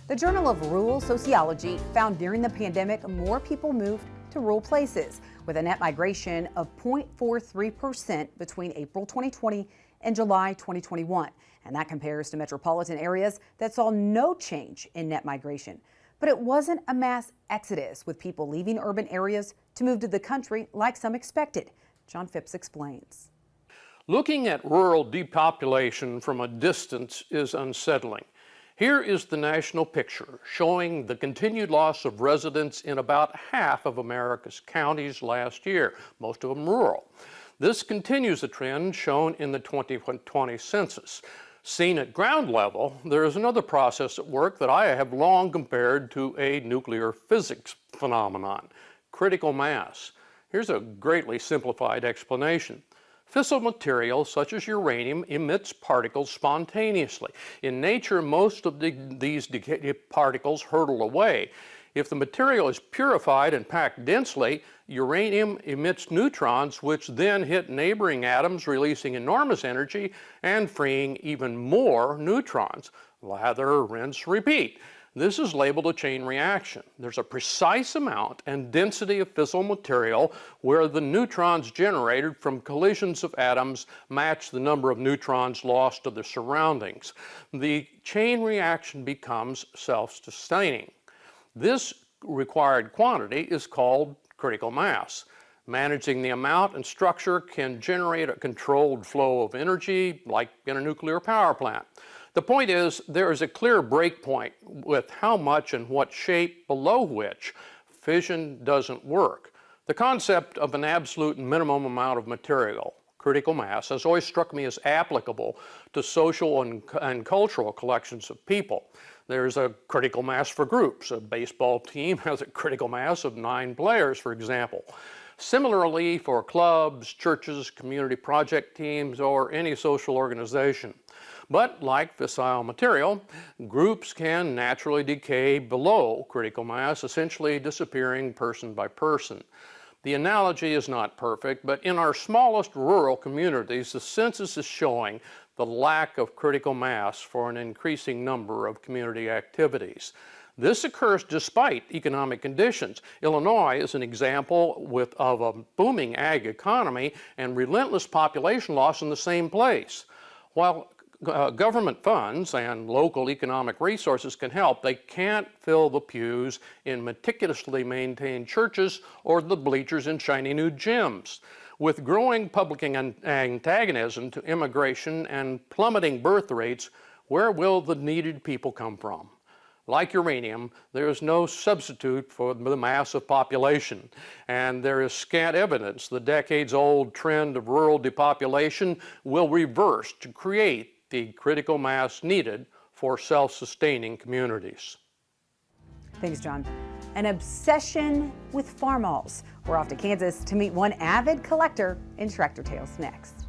The Journal of Rural Sociology found during the pandemic more people moved to rural places, with a net migration of 0.43% between April 2020 and July 2021. And that compares to metropolitan areas that saw no change in net migration. But it wasn't a mass exodus, with people leaving urban areas to move to the country like some expected. John Phipps explains. Looking at rural depopulation from a distance is unsettling. Here is the national picture showing the continued loss of residents in about half of America's counties last year, most of them rural. This continues the trend shown in the 2020 census. Seen at ground level, there is another process at work that I have long compared to a nuclear physics phenomenon: critical mass. Here's a greatly simplified explanation. Fissile material such as uranium emits particles spontaneously. In nature, most of these particles hurtle away. If the material is purified and packed densely, uranium emits neutrons, which then hit neighboring atoms, releasing enormous energy and freeing even more neutrons. Lather, rinse, repeat. This is labeled a chain reaction. There's a precise amount and density of fissile material where the neutrons generated from collisions of atoms match the number of neutrons lost to their surroundings. The chain reaction becomes self-sustaining. This required quantity is called critical mass. Managing the amount and structure can generate a controlled flow of energy, like in a nuclear power plant. The point is, there is a clear breakpoint with how much and what shape below which fission doesn't work. The concept of an absolute minimum amount of material, critical mass, has always struck me as applicable to social and cultural collections of people. There's a critical mass for groups. A baseball team has a critical mass of 9 players, for example. Similarly, for clubs, churches, community project teams, or any social organization. But like fissile material, groups can naturally decay below critical mass, essentially disappearing person by person. The analogy is not perfect, but in our smallest rural communities, the census is showing the lack of critical mass for an increasing number of community activities. This occurs despite economic conditions. Illinois is an example of a booming ag economy and relentless population loss in the same place. While government funds and local economic resources can help, they can't fill the pews in meticulously maintained churches or the bleachers in shiny new gyms. With growing public antagonism to immigration and plummeting birth rates, where will the needed people come from? Like uranium, there is no substitute for the massive population, and there is scant evidence the decades-old trend of rural depopulation will reverse to create the critical mass needed for self-sustaining communities. Thanks, John. An obsession with farmalls. We're off to Kansas to meet one avid collector in Tractor Tales next.